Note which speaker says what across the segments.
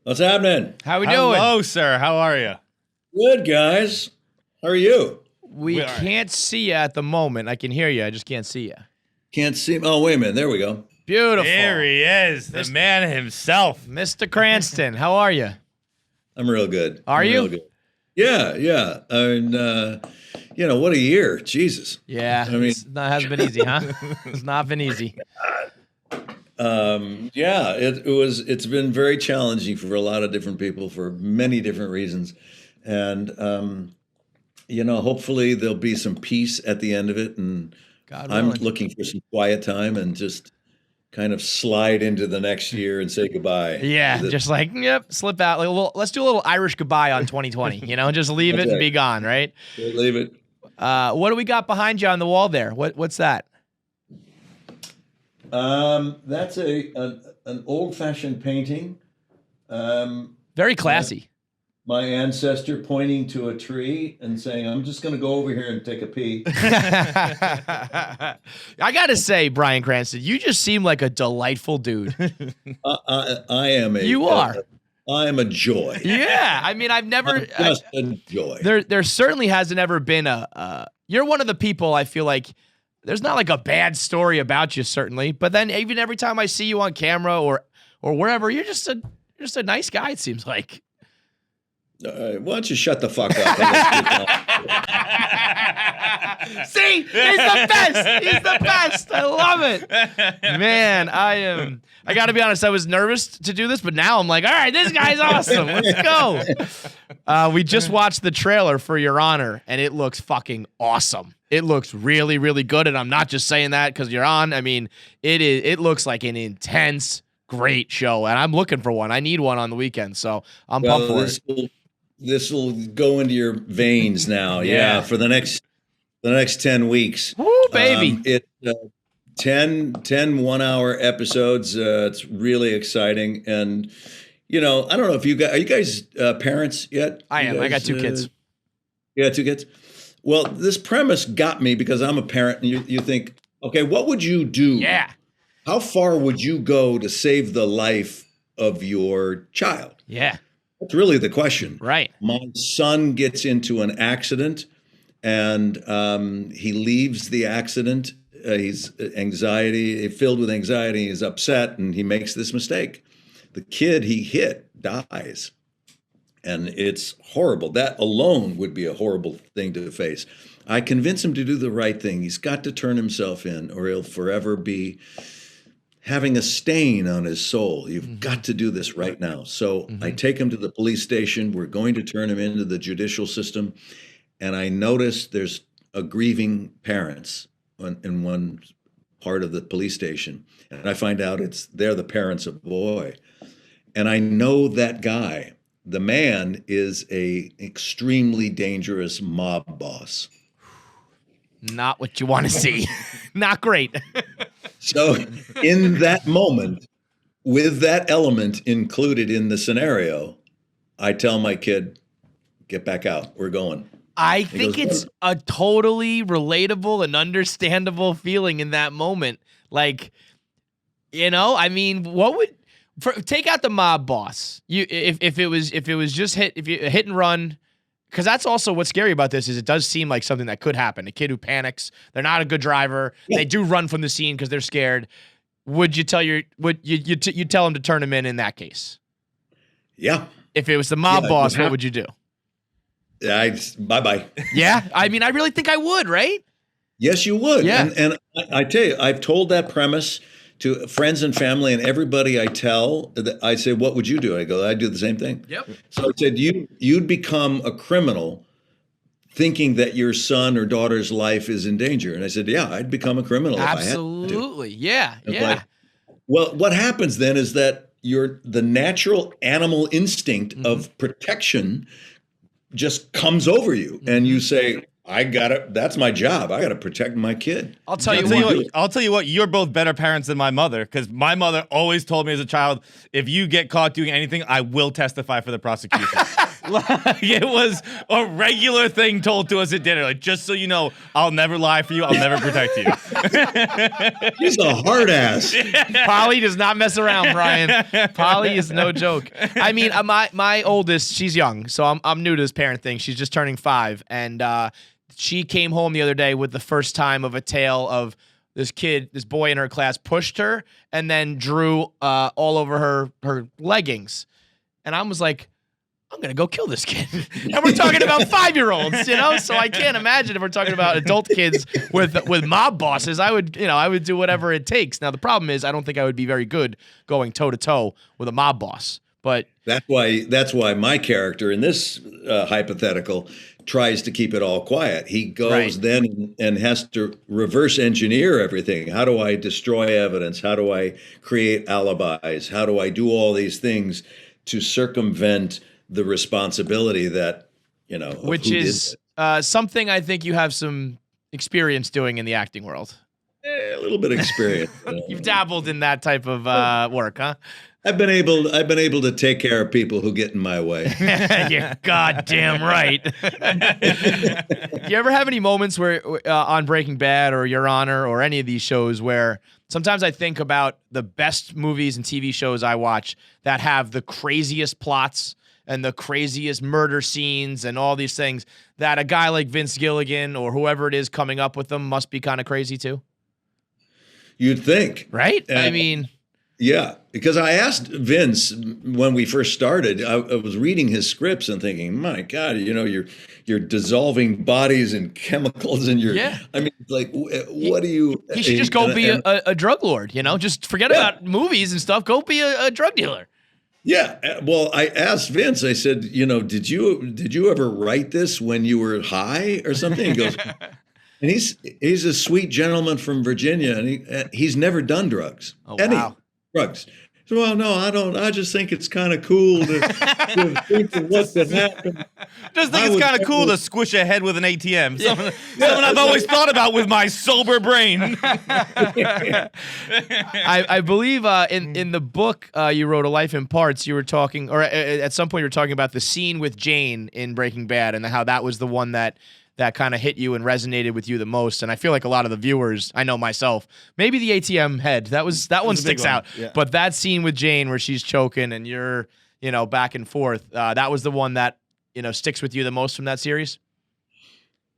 Speaker 1: What's happening?
Speaker 2: How we doing?
Speaker 3: Hello, sir. How are you?
Speaker 1: Good, guys. How are you?
Speaker 2: We can't see you at the moment. I can hear you. I just can't see you.
Speaker 1: Can't see. Oh, wait a minute. There we go.
Speaker 2: Beautiful.
Speaker 3: There he is, the man himself.
Speaker 2: Mr. Cranston, how are you?
Speaker 1: I'm real good.
Speaker 2: Are
Speaker 1: I'm
Speaker 2: you?
Speaker 1: Real good. Yeah. I mean, what a year. Jesus.
Speaker 2: Yeah.
Speaker 1: I mean,
Speaker 2: it hasn't been easy, huh? It's not been easy.
Speaker 1: It's been very challenging for a lot of different people for many different reasons. And, hopefully there'll be some peace at the end of it. And
Speaker 2: God
Speaker 1: I'm
Speaker 2: willing.
Speaker 1: looking for some quiet time and just kind of slide into the next year and say goodbye.
Speaker 2: Yeah, just like, slip out. Like let's do a little Irish goodbye on 2020, just leave it
Speaker 1: That's
Speaker 2: and
Speaker 1: right.
Speaker 2: be gone, right?
Speaker 1: Leave it.
Speaker 2: What do we got behind you on the wall there? What's that?
Speaker 1: That's an old-fashioned painting.
Speaker 2: Very classy.
Speaker 1: My ancestor pointing to a tree and saying, "I'm just going to go over here and take a pee."
Speaker 2: I got to say, Bryan Cranston, you just seem like a delightful dude.
Speaker 1: I am a.
Speaker 2: You are.
Speaker 1: I am a joy.
Speaker 2: Yeah. I mean, I've never.
Speaker 1: Just a joy.
Speaker 2: There certainly hasn't ever been you're one of the people I feel like there's not like a bad story about you, certainly. But then even every time I see you on camera or wherever, you're just a nice guy, it seems like.
Speaker 1: Why don't you shut the fuck up?
Speaker 2: See, he's the best. He's the best. I love it, man. I got to be honest. I was nervous to do this, but now I'm like, all right, this guy's awesome. Let's go. We just watched the trailer for Your Honor, and it looks fucking awesome. It looks really, really good, and I'm not just saying that because you're on. I mean, it looks like an intense, great show, and I'm looking for one. I need one on the weekend, so I'm pumped for it.
Speaker 1: This will go into your veins now. Yeah, for the next 10 weeks.
Speaker 2: Woo, baby.
Speaker 1: It's 10 1-hour episodes. It's really exciting. And, I don't know if are you guys parents yet?
Speaker 2: I am. I got 2 kids.
Speaker 1: You got 2 kids? Well, this premise got me because I'm a parent and you think, okay, what would you do?
Speaker 2: Yeah.
Speaker 1: How far would you go to save the life of your child?
Speaker 2: Yeah.
Speaker 1: That's really the question.
Speaker 2: Right.
Speaker 1: My son gets into an accident and he leaves the accident. He's filled with anxiety. He's upset and he makes this mistake. The kid he hit dies. And it's horrible. That alone would be a horrible thing to face. I convince him to do the right thing. He's got to turn himself in or he'll forever be having a stain on his soul. You've got to do this right now. So I take him to the police station. We're going to turn him into the judicial system. And I notice there's a grieving parents in one part of the police station. And I find out they're the parents of a boy. And I know that guy. The man is a extremely dangerous mob boss.
Speaker 2: Not what you want to see. Not great.
Speaker 1: So in that moment, with that element included in the scenario, I tell my kid, get back out. We're going.
Speaker 2: I think it's a totally relatable and understandable feeling in that moment. Like, I mean, take out the mob boss. If it was just hit and run, because that's also what's scary about this is it does seem like something that could happen. A kid who panics, they're not a good driver. Yeah. They do run from the scene because they're scared. Would you tell you tell him to turn him in that case?
Speaker 1: Yeah.
Speaker 2: If it was the mob boss, what would you do?
Speaker 1: Bye-bye.
Speaker 2: Yeah? I mean, I really think I would, right?
Speaker 1: Yes, you would.
Speaker 2: Yeah.
Speaker 1: And I tell you, I've told that premise to friends and family and everybody I tell. I say, what would you do? I go, I'd do the same thing.
Speaker 2: Yep.
Speaker 1: So I said, you'd become a criminal thinking that your son or daughter's life is in danger. And I said, yeah, I'd become a criminal.
Speaker 2: Absolutely.
Speaker 1: If I had
Speaker 2: to. Yeah.
Speaker 1: Well, what happens then is that the natural animal instinct of protection just comes over you and you say, that's my job. I got to protect my kid.
Speaker 3: I'll tell you what, you're both better parents than my mother, because my mother always told me as a child, if you get caught doing anything, I will testify for the prosecution. Like, it was a regular thing told to us at dinner. Like, just so you know, I'll never lie for you. I'll never protect you.
Speaker 1: He's a hard ass.
Speaker 2: Polly does not mess around, Brian. Polly is no joke. I mean, my oldest, she's young, so I'm new to this parent thing. She's just turning 5, and she came home the other day with the first time of a tale of this boy in her class pushed her and then drew all over her leggings. And I was like, I'm going to go kill this kid. And we're talking about 5-year-olds, So I can't imagine if we're talking about adult kids with mob bosses. I would do whatever it takes. Now, the problem is I don't think I would be very good going toe-to-toe with a mob boss. But
Speaker 1: that's why my character in this hypothetical tries to keep it all quiet. He goes then and has to reverse engineer everything. How do I destroy evidence? How do I create alibis? How do I do all these things to circumvent the responsibility that,
Speaker 2: which is something I think you have some experience doing in the acting world.
Speaker 1: A little bit of experience.
Speaker 2: You've dabbled in that type of work, huh?
Speaker 1: I've been able to take care of people who get in my way.
Speaker 2: You're goddamn right. Do you ever have any moments where on Breaking Bad or Your Honor or any of these shows where sometimes I think about the best movies and TV shows I watch that have the craziest plots and the craziest murder scenes and all these things that a guy like Vince Gilligan or whoever it is coming up with them must be kind of crazy too?
Speaker 1: You'd think.
Speaker 2: Right? I mean...
Speaker 1: Yeah, because I asked Vince when we first started. I was reading his scripts and thinking, "My God, you're dissolving bodies and chemicals, and I mean, like, what do you?"
Speaker 2: He should just go be a drug lord. Just forget about movies and stuff. Go be a drug dealer.
Speaker 1: Yeah. Well, I asked Vince. I said, did you ever write this when you were high or something? He goes. And he's a sweet gentleman from Virginia, and he's never done drugs.
Speaker 2: Oh, wow.
Speaker 1: Drugs. So, well, no, I don't. I just think it's kind of cool to think of what could happen.
Speaker 3: Just think it's kind of cool to squish a head with an ATM. Something I've always thought about with my sober brain.
Speaker 2: I believe in the book you wrote, A Life in Parts, you were talking, or at some point you were talking about the scene with Jane in Breaking Bad and how that was the one that kind of hit you and resonated with you the most. And I feel like a lot of the viewers, I know myself, maybe the ATM head, that one sticks out. Yeah. But that scene with Jane where she's choking and you're, back and forth, that was the one that, sticks with you the most from that series?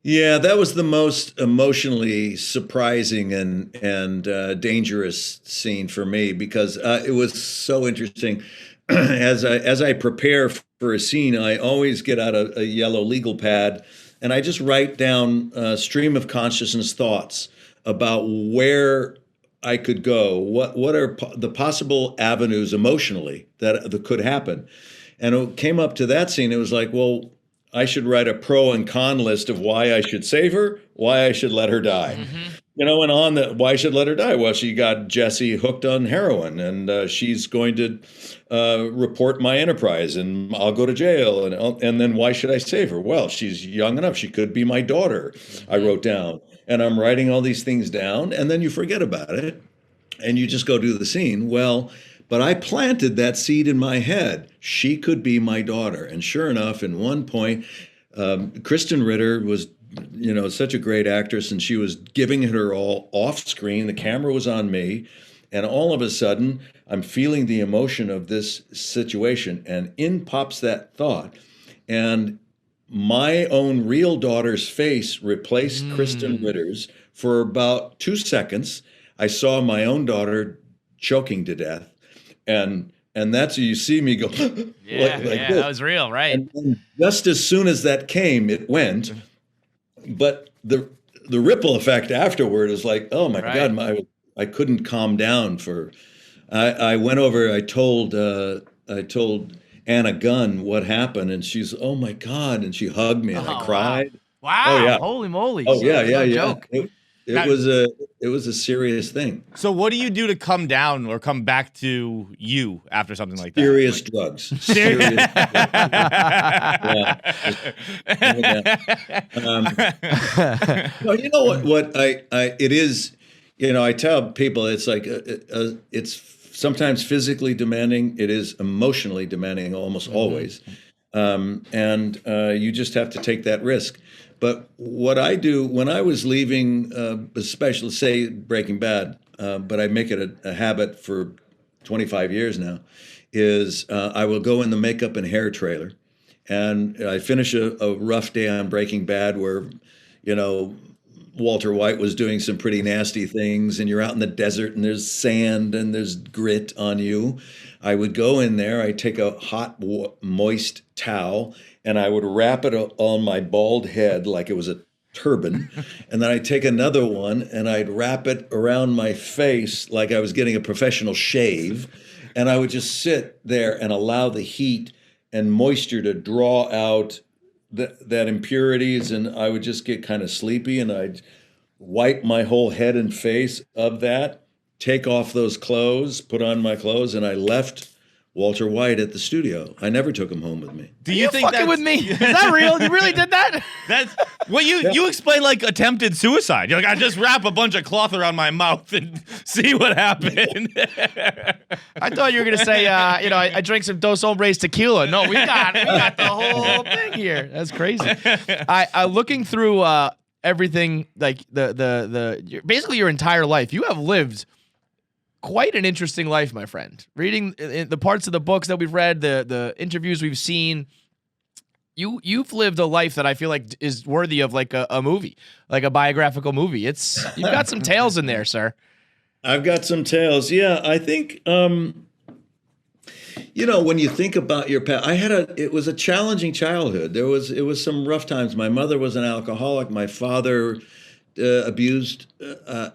Speaker 1: Yeah, that was the most emotionally surprising and dangerous scene for me because it was so interesting. As I prepare for a scene, I always get out a yellow legal pad and I just write down stream of consciousness thoughts about where I could go. What are the possible avenues emotionally that could happen? And it came up to that scene. It was like, well, I should write a pro and con list of why I should save her, why I should let her die. Mm-hmm. And on that, why I should let her die? Well, she got Jesse hooked on heroin, and she's going to report my enterprise, and I'll go to jail. And then why should I save her? Well, she's young enough; she could be my daughter. I wrote down, and I'm writing all these things down, and then you forget about it, and you just go do the scene. Well, but I planted that seed in my head. She could be my daughter, and sure enough, in one point, Kristen Ritter was. Such a great actress, and she was giving it her all off screen. The camera was on me, and all of a sudden, I'm feeling the emotion of this situation, and in pops that thought. And my own real daughter's face replaced Kristen Ritter's for about 2 seconds. I saw my own daughter choking to death, and that's you see me go. like this.
Speaker 2: That was real, right?
Speaker 1: And just as soon as that came, it went. But the ripple effect afterward is like, oh my God, I couldn't calm down for. I went over. I told Anna Gunn what happened, and she's, oh my God, and she hugged me, and I cried.
Speaker 2: Wow!
Speaker 1: Oh, yeah.
Speaker 2: Holy moly!
Speaker 1: Oh yeah.
Speaker 2: Joke.
Speaker 1: It was a serious thing.
Speaker 3: So what do you do to come down or come back to you after something like that?
Speaker 1: Serious drugs. Serious drugs. Well, you know what it is. I tell people it's like it's sometimes physically demanding. It is emotionally demanding almost always. and you just have to take that risk. But what I do when I was leaving, especially say Breaking Bad, but I make it a habit for 25 years now, is I will go in the makeup and hair trailer, and I finish a rough day on Breaking Bad where, you know, Walter White was doing some pretty nasty things, and you're out in the desert and there's sand and there's grit on you. I would go in there, I take a hot, moist towel, and I would wrap it on my bald head like it was a turban. And then I'd take another one and I'd wrap it around my face like I was getting a professional shave. And I would just sit there and allow the heat and moisture to draw out that impurities, and I would just get kind of sleepy, and I'd wipe my whole head and face of that, take off those clothes, put on my clothes, and I left Walter White at the studio. I never took him home with me.
Speaker 3: Do you think
Speaker 2: fucking with me? Is that real? You really did that?
Speaker 3: That's well, you explain like attempted suicide. You're like, I just wrap a bunch of cloth around my mouth and see what happened.
Speaker 2: I thought you were gonna say, I drank some Dos Hombres tequila. No, we got the whole thing here. That's crazy. I looking through everything, like basically your entire life. You have lived quite an interesting life, my friend. Reading the parts of the books that we've read, the interviews we've seen, you've lived a life that I feel like is worthy of like a movie, like a biographical movie. You've got some tales in there, sir.
Speaker 1: I've got some tales. Yeah, I think when you think about your past, it was a challenging childhood. It was some rough times. My mother was an alcoholic. My father abused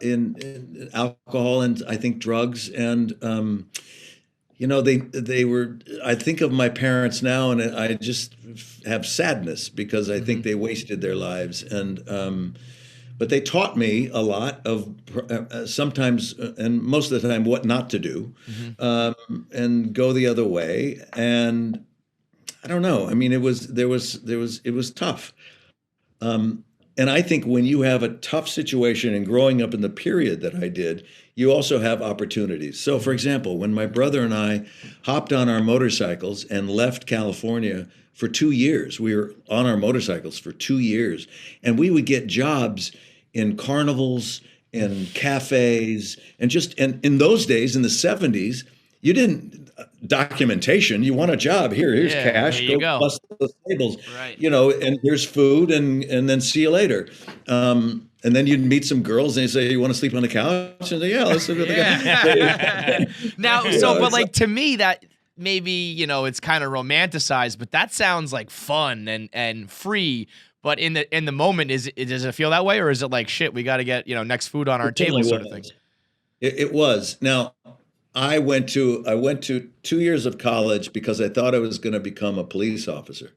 Speaker 1: in alcohol and I think drugs, and they were. I think of my parents now, and I just have sadness because I think they wasted their lives, and but they taught me a lot of sometimes and most of the time what not to do, and go the other way. And I don't know. I mean, it was tough. And I think when you have a tough situation and growing up in the period that I did, you also have opportunities. So, for example, when my brother and I hopped on our motorcycles and left California for 2 years, we were on our motorcycles for 2 years, and we would get jobs in carnivals and cafes, and in those days, in the 70s, you didn't documentation. You want a job? Here's cash.
Speaker 2: Here you go.
Speaker 1: Bust those tables.
Speaker 2: Right.
Speaker 1: And here's food, and then see you later. And then you'd meet some girls, and they say, "You want to sleep on the couch?" And say, "Yeah, let's sleep on the couch."
Speaker 2: Now, but to me, that maybe it's kind of romanticized, but that sounds like fun and free. But in the moment, does it feel that way, or is it like shit? We got to get next food on our table, sort of thing?
Speaker 1: It was. Now, I went to 2 years of college because I thought I was going to become a police officer.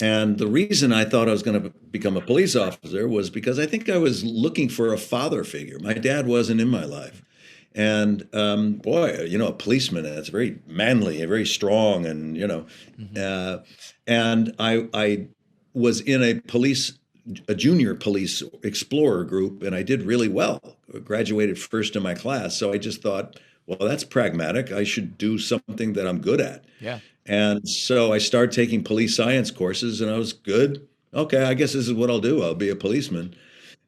Speaker 1: And the reason I thought I was going to become a police officer was because I think I was looking for a father figure. My dad wasn't in my life. And a policeman, that's very manly and very strong. And, and I was in a junior police explorer group, and I did really well. I graduated first in my class. So I just thought, well, that's pragmatic. I should do something that I'm good at.
Speaker 2: Yeah.
Speaker 1: And so I started taking police science courses, and I was good. Okay, I guess this is what I'll do. I'll be a policeman.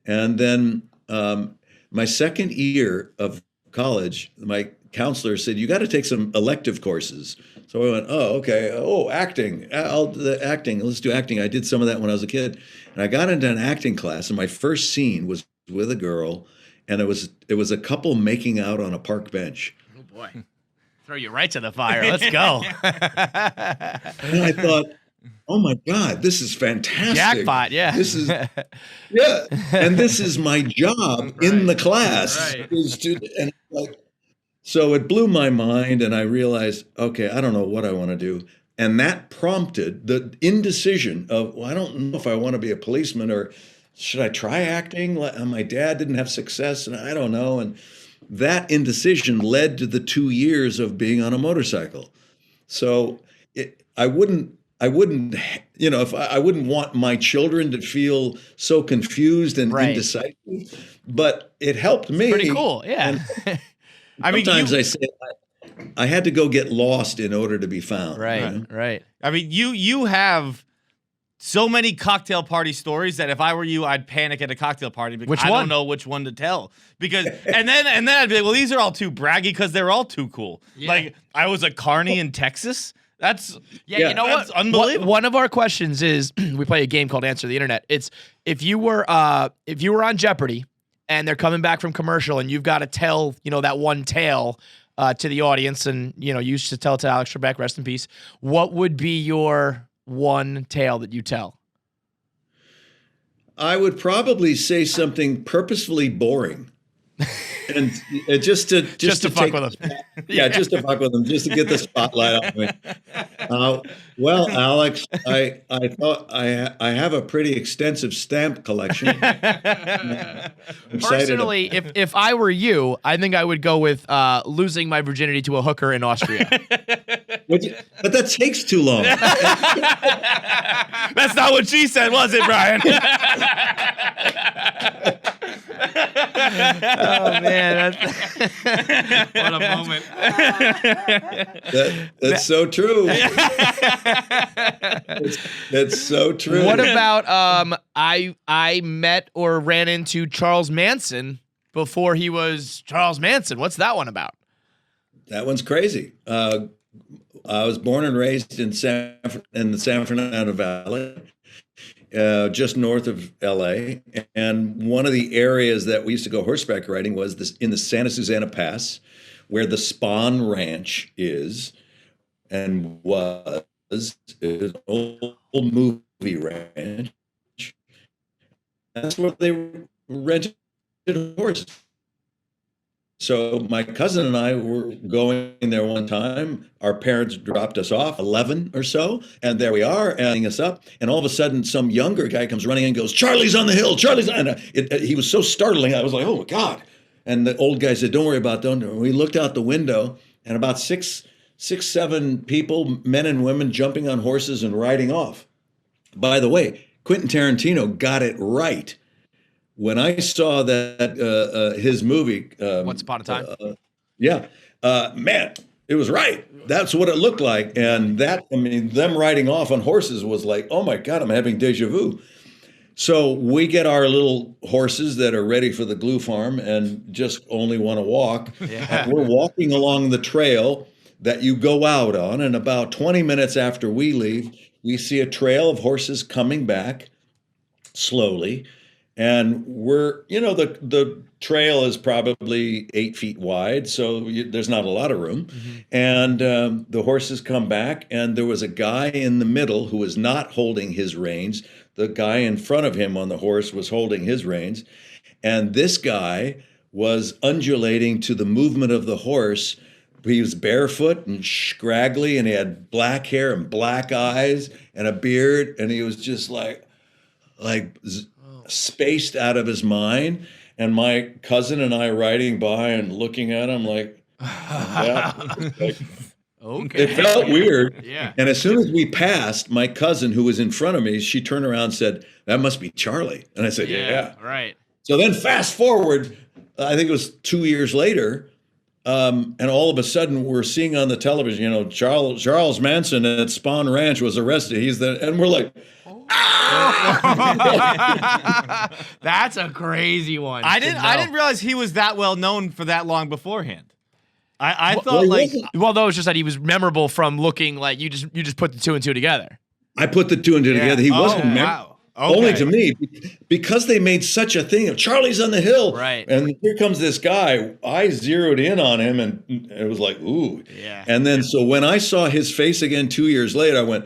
Speaker 1: And then my second year of college, my counselor said, "You got to take some elective courses." So I went, "Oh, okay. Oh, acting. Acting. Let's do acting." I did some of that when I was a kid. And I got into an acting class, and my first scene was with a girl, and it was a couple making out on a park bench.
Speaker 2: Oh boy. Throw you right to the fire. Let's go.
Speaker 1: And I thought, oh my God, this is fantastic.
Speaker 2: Jackpot, yeah.
Speaker 1: This is and this is my job in the class.
Speaker 2: Right.
Speaker 1: So it blew my mind, and I realized, okay, I don't know what I want to do. And that prompted the indecision of, well, I don't know if I want to be a policeman, or should I try acting? My dad didn't have success, and I don't know. And that indecision led to the 2 years of being on a motorcycle. So I wouldn't want my children to feel so confused and indecisive, but it helped me.
Speaker 2: Pretty cool, yeah.
Speaker 1: Sometimes I say, I had to go get lost in order to be found.
Speaker 2: Right,
Speaker 1: you know?
Speaker 2: right.
Speaker 3: I mean, you have so many cocktail party stories that if I were you, I'd panic at a cocktail party because
Speaker 2: Which
Speaker 3: I
Speaker 2: one?
Speaker 3: don't know which one to tell. Because and then I'd be like, well, these are all too braggy because they're all too cool.
Speaker 2: Yeah.
Speaker 3: Like I was a carny in Texas. That's
Speaker 2: Yeah, you know
Speaker 3: that's
Speaker 2: what?
Speaker 3: unbelievable.
Speaker 2: One of our questions is we play a game called Answer the Internet. It's if you were on Jeopardy and they're coming back from commercial and you've got to tell, that one tale to the audience, and you used to tell it to Alex Trebek, rest in peace. What would be your one tale that you tell?
Speaker 1: I would probably say something purposefully boring. And just to
Speaker 2: fuck with them.
Speaker 1: Yeah, just to fuck with them, just to get the spotlight on me. Well, Alex, I thought I have a pretty extensive stamp collection. I'm excited
Speaker 2: Personally, if I were you, I think I would go with losing my virginity to a hooker in Austria.
Speaker 1: but that takes too long.
Speaker 3: That's not what she said, was it, Bryan?
Speaker 2: Oh man, what a moment!
Speaker 1: That's so true. That's so true.
Speaker 2: What about I met or ran into Charles Manson before he was Charles Manson. What's that one about?
Speaker 1: That one's crazy. I was born and raised in the San Fernando Valley. Just north of LA. And one of the areas that we used to go horseback riding was in the Santa Susana Pass, where the Spahn Ranch is and was. It was an old movie ranch. That's where they rented horses. So my cousin and I were going there one time. Our parents dropped us off, 11 or so, and there we are, adding us up. And all of a sudden, some younger guy comes running in and goes, "Charlie's on the hill, Charlie's on." He was so startling. I was like, "Oh my God!" And the old guy said, "Don't worry about it." We looked out the window, and about six, 7 people, men and women, jumping on horses and riding off. By the way, Quentin Tarantino got it right. When I saw that his movie,
Speaker 2: Once Upon a Time,
Speaker 1: man, it was right. That's what it looked like, and them riding off on horses was like, oh my God, I'm having deja vu. So we get our little horses that are ready for the glue farm and just only want to walk.
Speaker 2: Yeah.
Speaker 1: And we're walking along the trail that you go out on, and about 20 minutes after we leave, we see a trail of horses coming back slowly. And the trail is probably 8 feet wide, so there's not a lot of room. Mm-hmm. And the horses come back, and there was a guy in the middle who was not holding his reins. The guy in front of him on the horse was holding his reins. And this guy was undulating to the movement of the horse. He was barefoot and scraggly, and he had black hair and black eyes and a beard, and he was just like spaced out of his mind. And my cousin and I riding by and looking at him like okay. It felt weird.
Speaker 2: Yeah.
Speaker 1: And as soon as we passed, my cousin who was in front of me, she turned around and said, "That must be Charlie." And I said, yeah.
Speaker 2: Right.
Speaker 1: So then fast forward, I think it was 2 years later, and all of a sudden we're seeing on the television, Charles Manson at Spahn Ranch was arrested. And we're like,
Speaker 2: That's a crazy one.
Speaker 3: I didn't realize he was that well known for that long beforehand. I thought
Speaker 2: no, it's just that he was memorable from looking like you just put the 2 and 2 together.
Speaker 1: I put the 2 and 2 together. He wasn't memorable.
Speaker 3: Okay.
Speaker 1: Only to me, because they made such a thing of Charlie's on the hill.
Speaker 2: Right.
Speaker 1: And here comes this guy. I zeroed in on him, and it was like, ooh.
Speaker 2: Yeah.
Speaker 1: And then so when I saw his face again 2 years later, I went,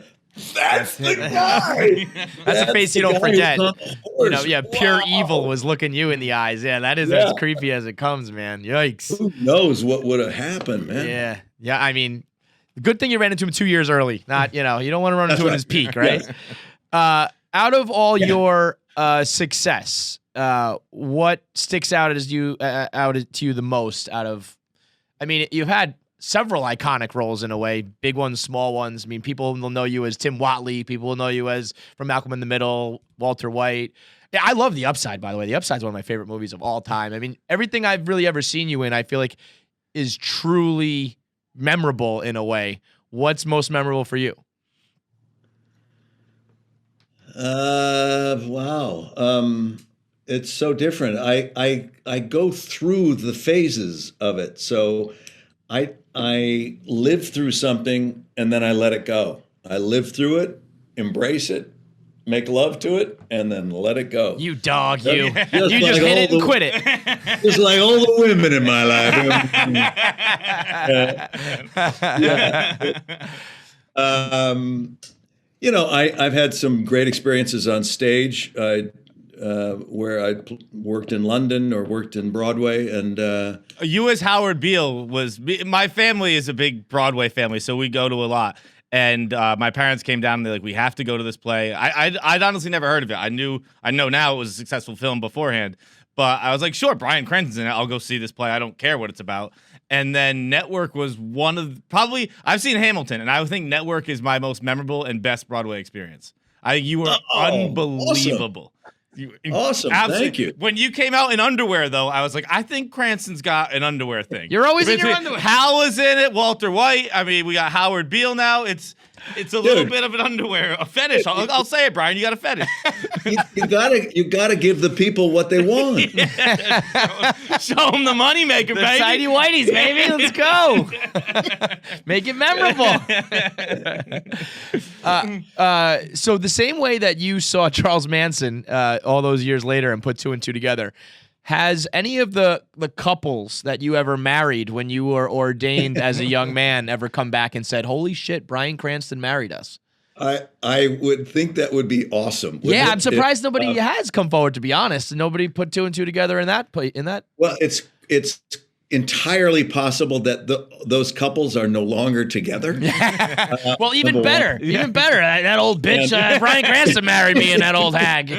Speaker 1: that's the guy.
Speaker 2: That's a face you don't forget.
Speaker 1: Pure
Speaker 2: Pure evil was looking you in the eyes. Yeah, that is as creepy as it comes, man. Yikes.
Speaker 1: Who knows what would have happened, man?
Speaker 2: Yeah. Yeah, I mean, good thing you ran into him 2 years early. Not, you don't want to run into him at his peak, right?
Speaker 1: Yes.
Speaker 2: Out of all your success, what sticks out to you the most? You've had several iconic roles in a way, big ones, small ones. I mean, people will know you as Tim Watley. People will know you as from Malcolm in the Middle, Walter White. Yeah, I love The Upside, by the way. The Upside is one of my favorite movies of all time. I mean, everything I've really ever seen you in, I feel like is truly memorable in a way. What's most memorable for you?
Speaker 1: Wow. It's so different. I go through the phases of it. So I live through something and then I let it go. I live through it, embrace it, make love to it, and then let it go.
Speaker 2: You dog, you.
Speaker 1: Just
Speaker 2: You
Speaker 1: like
Speaker 2: just hit it
Speaker 1: all
Speaker 2: and
Speaker 1: the-
Speaker 2: quit it.
Speaker 1: Just like all the women in my life. I've had some great experiences on stage where I worked in London or worked in Broadway. And
Speaker 3: You as Howard Beale my family is a big Broadway family, so we go to a lot. And my parents came down and they're like, we have to go to this play. I'd honestly never heard of it. I know now it was a successful film beforehand, but I was like, sure, Bryan Cranston's in it. I'll go see this play. I don't care what it's about. And then Network was I've seen Hamilton, and I think Network is my most memorable and best Broadway experience. You were unbelievable.
Speaker 1: Awesome. Thank you.
Speaker 3: When you came out in underwear, though, I was like, I think Cranston's got an underwear thing.
Speaker 2: You're always in your underwear.
Speaker 3: Hal was in it, Walter White. I mean, we got Howard Beale now. It's a little bit of an underwear, a fetish. I'll say it, Brian. You got a fetish.
Speaker 1: You gotta give the people what they want.
Speaker 3: Show them the moneymaker,
Speaker 2: The
Speaker 3: baby.
Speaker 2: tidy whities, baby. Let's go. Make it memorable. So the same way that you saw Charles Manson all those years later and put two and two together, has any of the couples that you ever married when you were ordained as a young man ever come back and said, holy shit, Bryan Cranston married us?
Speaker 1: I would think that would be awesome.
Speaker 2: Yeah, I'm surprised nobody has come forward, to be honest. Nobody put two and two together in that.
Speaker 1: Well, it's entirely possible that those couples are no longer together.
Speaker 2: Well, even better. Even better. That old bitch, Bryan Cranston married me and that old hag.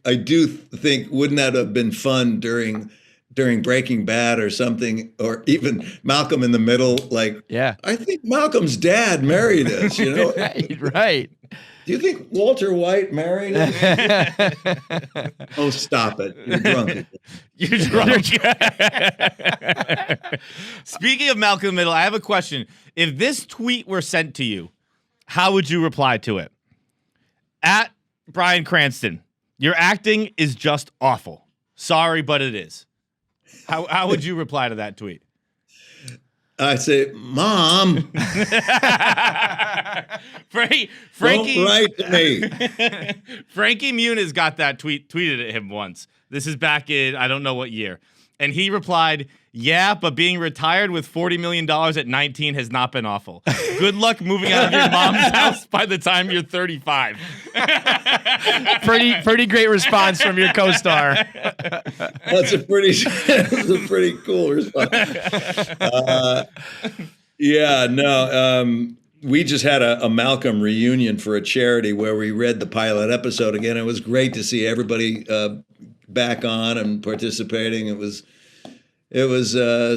Speaker 1: I do think, wouldn't that have been fun during Breaking Bad or something, or even Malcolm in the Middle? Like,
Speaker 2: yeah,
Speaker 1: I think Malcolm's dad married us.
Speaker 2: Right.
Speaker 1: Do you think Walter White married us? Oh, stop it! You're drunk.
Speaker 3: You're drunk. Speaking of Malcolm in the Middle, I have a question. If this tweet were sent to you, how would you reply to it? At Bryan Cranston, your acting is just awful. Sorry, but it is. How would you reply to that tweet?
Speaker 1: I say, Mom,
Speaker 3: Frankie,
Speaker 1: don't write to me.
Speaker 3: Frankie Muniz got that tweeted at him once. This is back in, I don't know what year. And he replied, yeah, but being retired with $40 million at 19 has not been awful. Good luck moving out of your mom's house by the time you're 35.
Speaker 2: Pretty great response from your co-star.
Speaker 1: That's a pretty cool response. We just had a Malcolm reunion for a charity where we read the pilot episode again. It was great to see everybody back on and participating. It was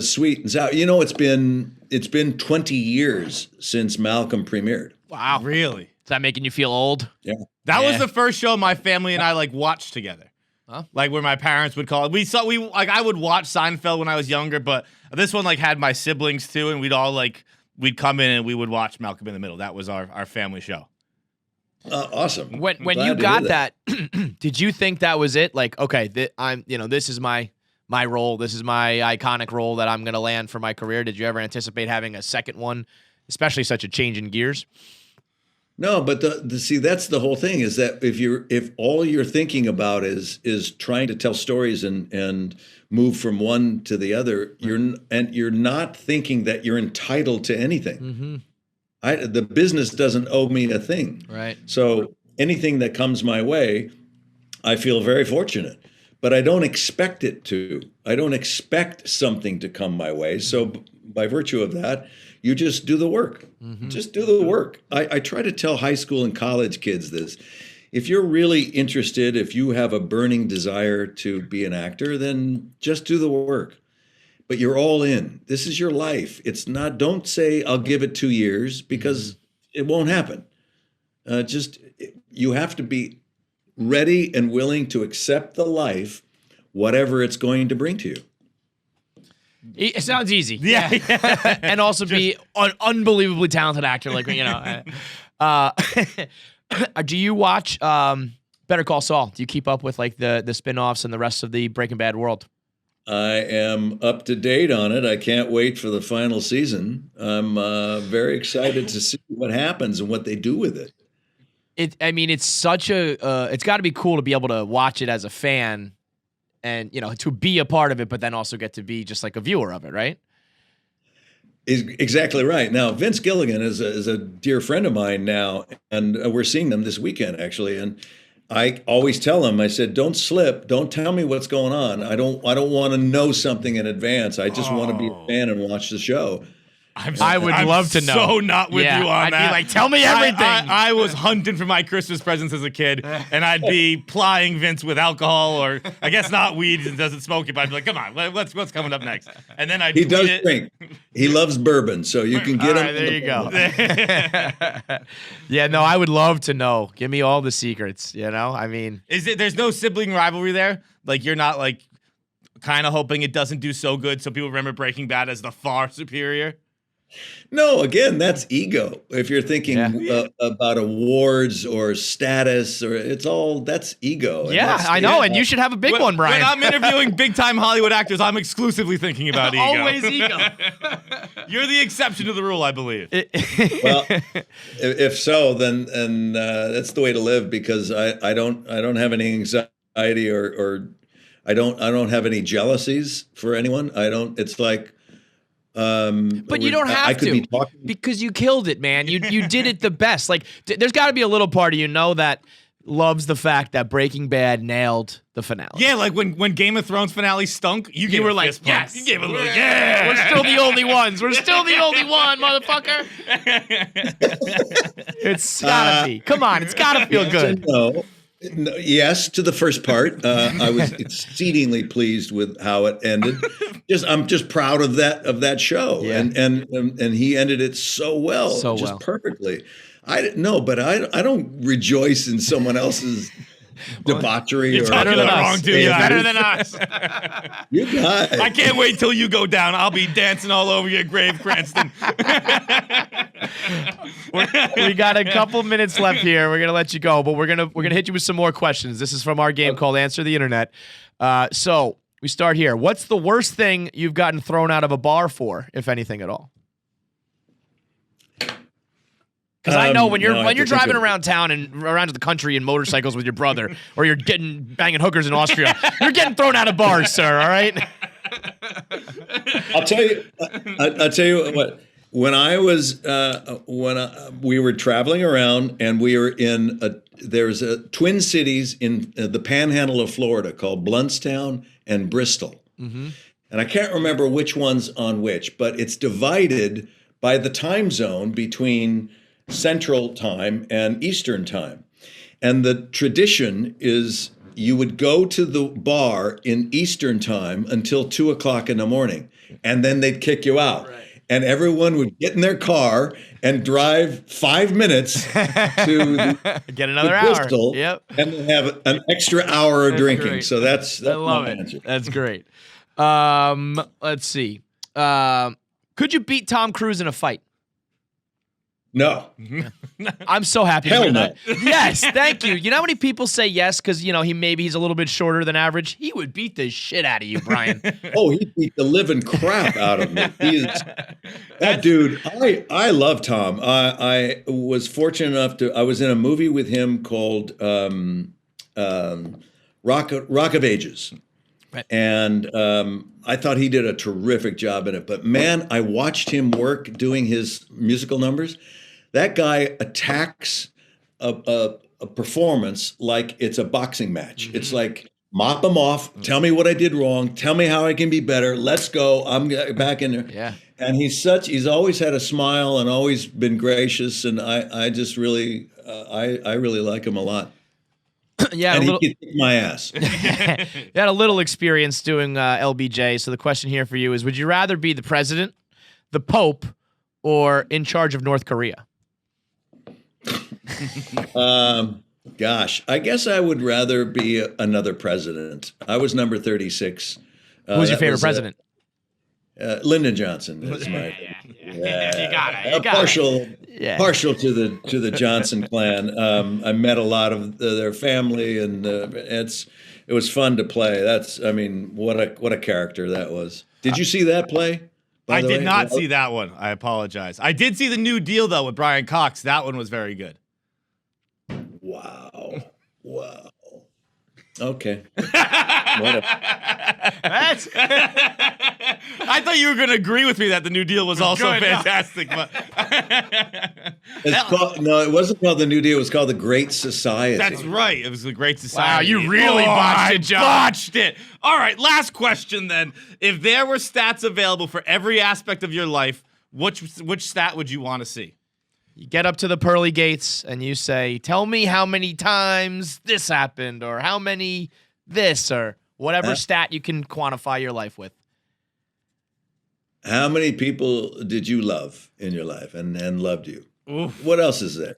Speaker 1: sweet. And so, it's been 20 years since Malcolm premiered.
Speaker 3: Wow, really?
Speaker 2: Is that making you feel old?
Speaker 1: Yeah.
Speaker 3: That was the first show my family and I watched together.
Speaker 2: Huh?
Speaker 3: Like where my parents would call it. I would watch Seinfeld when I was younger, but this one had my siblings too, and we'd come in and we would watch Malcolm in the Middle. That was our family show.
Speaker 1: Awesome.
Speaker 2: When you got that, did you think that was it? Like, okay, this is my role. This is my iconic role that I'm going to land for my career. Did you ever anticipate having a second one, especially such a change in gears?
Speaker 1: No, but see, that's the whole thing, is that if all you're thinking about is trying to tell stories and move from one to the other, you're not thinking that you're entitled to anything. Mm-hmm. The business doesn't owe me a thing.
Speaker 2: Right.
Speaker 1: So anything that comes my way, I feel very fortunate, but I don't expect it to. I don't expect something to come my way. So by virtue of that, you just do the work. Mm-hmm. Just do the work. I try to tell high school and college kids this. If you're really interested, if you have a burning desire to be an actor, then just do the work. But you're all in. This is your life. It's not, don't say, I'll give it 2 years, because it won't happen. You have to be ready and willing to accept the life, whatever it's going to bring to you.
Speaker 2: It sounds easy.
Speaker 3: Yeah.
Speaker 2: And also be an unbelievably talented actor, like, you know. Do you watch Better Call Saul? Do you keep up with like the spin-offs and the rest of the Breaking Bad world?
Speaker 1: I am up to date on it. I can't wait for the final season. I'm very excited to see what happens and what they do with it.
Speaker 2: I mean, it's such a. It's got to be cool to be able to watch it as a fan, and you know, to be a part of it, but then also get to be just like a viewer of it, right?
Speaker 1: Is exactly right. Now, Vince Gilligan is a dear friend of mine now, and we're seeing them this weekend actually. And I always tell him, I said, "Don't slip. Don't tell me what's going on. I don't want to know something in advance. I just want to be a fan and watch the show."
Speaker 2: I would love to know.
Speaker 3: So not with you on
Speaker 2: I'd
Speaker 3: that.
Speaker 2: be like, tell me everything.
Speaker 3: I was hunting for my Christmas presents as a kid, and I'd be plying Vince with alcohol, or I guess not weed, and doesn't smoke it. But I'd be like, come on, what's coming up next? And then
Speaker 1: He does drink. He loves bourbon, so you can get him.
Speaker 2: Right, there you go. Yeah, no, I would love to know. Give me all the secrets. You know, I mean,
Speaker 3: There's no sibling rivalry there? Like you're not like kind of hoping it doesn't do so good, so people remember Breaking Bad as the far superior.
Speaker 1: No, again, that's ego. If you're thinking about awards or status, or that's ego.
Speaker 2: Yeah, I know, and you should have a big one, Brian.
Speaker 3: When I'm interviewing big-time Hollywood actors, I'm exclusively thinking about ego.
Speaker 2: Always ego.
Speaker 3: You're the exception to the rule, I believe.
Speaker 1: Well, if so, then that's the way to live, because I don't have any anxiety or I don't have any jealousies for anyone. It's like.
Speaker 2: But you don't have to, because you killed it, man. You did it the best. Like, there's got to be a little part of you that loves the fact that Breaking Bad nailed the finale.
Speaker 3: Yeah, like when Game of Thrones finale stunk, you were like, yes. You gave a little, yeah.
Speaker 2: We're still the only ones. We're still the only one, motherfucker. It's gotta be. Come on, it's gotta feel good.
Speaker 1: No, yes, to the first part. I was exceedingly pleased with how it ended. I'm just proud of that show,
Speaker 2: yeah.
Speaker 1: and he ended it so well, perfectly. I don't rejoice in someone else's debauchery.
Speaker 3: You're talking to the wrong dude.
Speaker 2: You're better than us.
Speaker 1: You guys.
Speaker 3: I can't wait till you go down. I'll be dancing all over your grave, Cranston.
Speaker 2: We got a couple minutes left here. We're gonna let you go, but we're gonna hit you with some more questions. This is from our game called Answer the Internet. So we start here. What's the worst thing you've gotten thrown out of a bar for, if anything at all? Because I know when you're driving around town and around the country in motorcycles with your brother, or you're banging hookers in Austria, you're getting thrown out of bars, sir. All right.
Speaker 1: I'll tell you what. When I was we were traveling around, and we were there's twin cities in the Panhandle of Florida called Blountstown and Bristol, and I can't remember which one's on which, but it's divided by the time zone between Central Time and Eastern Time. And the tradition is you would go to the bar in Eastern Time until 2:00 in the morning, and then they'd kick you out. Right. And everyone would get in their car and drive 5 minutes to
Speaker 2: get another
Speaker 1: Bristol,
Speaker 2: hour. Yep.
Speaker 1: And then have an extra hour of drinking.
Speaker 2: Great.
Speaker 1: So that's
Speaker 2: I love
Speaker 1: my
Speaker 2: it.
Speaker 1: answer.
Speaker 2: That's great. Let's see. Could you beat Tom Cruise in a fight?
Speaker 1: No.
Speaker 2: I'm so happy.
Speaker 1: Hell no.
Speaker 2: Yes, thank you. You know how many people say yes because he's a little bit shorter than average? He would beat the shit out of you, Brian.
Speaker 1: Oh, he beat the living crap out of me. That dude. I love Tom. I was fortunate enough I was in a movie with him called Rock of Ages. Right. And I thought he did a terrific job in it. But man, I watched him work doing his musical numbers. That guy attacks a performance like it's a boxing match. Mm-hmm. It's like, mop him off. Tell me what I did wrong. Tell me how I can be better. Let's go. I'm back in there.
Speaker 2: Yeah.
Speaker 1: And he's always had a smile and always been gracious. And I just really, I really like him a lot.
Speaker 2: Yeah,
Speaker 1: and he can kick my ass.
Speaker 2: You had a little experience doing LBJ. So the question here for you is, would you rather be the president, the Pope, or in charge of North Korea?
Speaker 1: Gosh, I guess I would rather be another president. I was number 36.
Speaker 2: Who was your favorite president?
Speaker 1: Lyndon Johnson is my
Speaker 2: You got it.
Speaker 1: partial to the Johnson clan. I met a lot of their family, and it was fun to play. What a character that was. Did you see that play?
Speaker 3: I did not see that one. I apologize. I did see the New Deal though with Brian Cox. That one was very good.
Speaker 1: Wow. Okay.
Speaker 2: That's
Speaker 3: I thought you were going to agree with me that the New Deal was also fantastic. But
Speaker 1: it wasn't called the New Deal. It was called the Great Society.
Speaker 3: That's right. It was the Great Society.
Speaker 2: Wow, you really botched it, John.
Speaker 3: Botched it. All right, last question then. If there were stats available for every aspect of your life, which stat would you want to see?
Speaker 2: You get up to the pearly gates and you say, tell me how many times this happened, or how many this, or whatever stat you can quantify your life with.
Speaker 1: How many people did you love in your life and loved you?
Speaker 3: Oof.
Speaker 1: What else is there?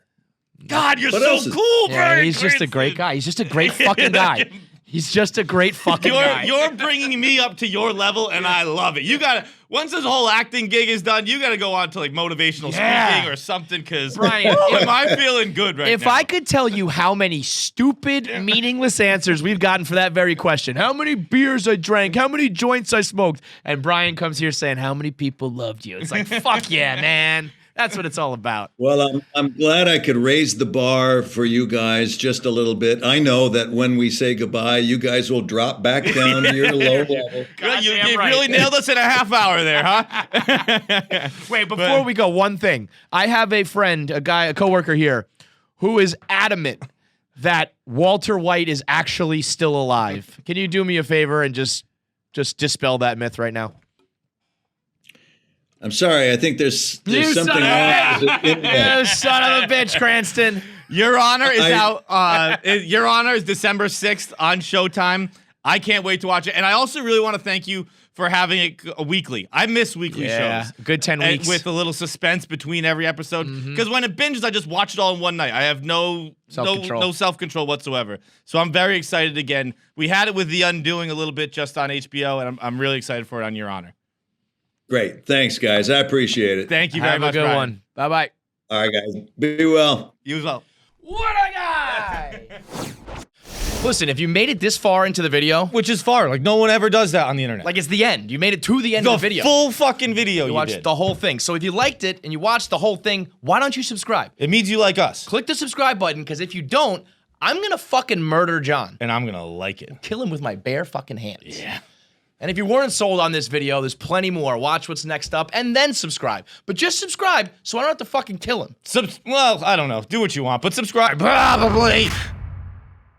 Speaker 3: God, you're
Speaker 1: What else
Speaker 3: so
Speaker 1: is-
Speaker 3: cool,
Speaker 2: Yeah,
Speaker 3: Bryan
Speaker 2: he's just a great
Speaker 3: Cranston.
Speaker 2: guy. He's just a great fucking guy. He's just a great fucking guy.
Speaker 3: You're bringing me up to your level, and I love it. You gotta, once this whole acting gig is done, you gotta go on to like motivational speaking or something. Because
Speaker 2: Bryan,
Speaker 3: am I feeling good right now?
Speaker 2: If I could tell you how many stupid, meaningless answers we've gotten for that very question, how many beers I drank, how many joints I smoked, and Bryan comes here saying how many people loved you, it's like, fuck yeah, man. That's what it's all about.
Speaker 1: Well, I'm glad I could raise the bar for you guys just a little bit. I know that when we say goodbye, you guys will drop back down to your low level.
Speaker 3: Good, you
Speaker 2: Goddamn right.
Speaker 3: really nailed us in a half hour there, huh?
Speaker 2: Wait, before we go, one thing. I have a friend, a coworker here, who is adamant that Walter White is actually still alive. Can you do me a favor and just dispel that myth right now?
Speaker 1: I'm sorry. I think there's
Speaker 2: You
Speaker 1: something
Speaker 2: son of a
Speaker 1: wrong with the internet.
Speaker 2: You son of a bitch, Cranston.
Speaker 3: Your Honor is out. Your Honor is December 6th on Showtime. I can't wait to watch it. And I also really want to thank you for having it weekly. I miss weekly shows.
Speaker 2: Good 10
Speaker 3: And
Speaker 2: weeks.
Speaker 3: with a little suspense between every episode. Because when it binges, I just watch it all in one night. I have no self-control whatsoever. So I'm very excited again. We had it with The Undoing a little bit just on HBO, and I'm really excited for it on Your Honor.
Speaker 1: Great. Thanks, guys. I appreciate it.
Speaker 3: Thank you very
Speaker 2: Have
Speaker 3: much,
Speaker 2: a good
Speaker 3: Bryan.
Speaker 2: one. Bye-bye.
Speaker 1: All right, guys. Be well.
Speaker 3: You as well.
Speaker 2: What a guy! Listen, if you made it this far into the video,
Speaker 3: Which is far. Like, no one ever does that on the internet.
Speaker 2: like it's the end. You made it to the end of the video.
Speaker 3: full fucking video
Speaker 2: You watched
Speaker 3: did.
Speaker 2: the whole thing. So if you liked it and you watched the whole thing, why don't you subscribe?
Speaker 3: It means you like us.
Speaker 2: Click the subscribe button, because if you don't, I'm going to fucking murder John.
Speaker 3: And I'm going to like it.
Speaker 2: Kill him with my bare fucking hands.
Speaker 3: Yeah.
Speaker 2: And if you weren't sold on this video, there's plenty more. Watch what's next up and then subscribe. But just subscribe so I don't have to fucking kill him.
Speaker 3: Well, I don't know. Do what you want, but subscribe. Probably.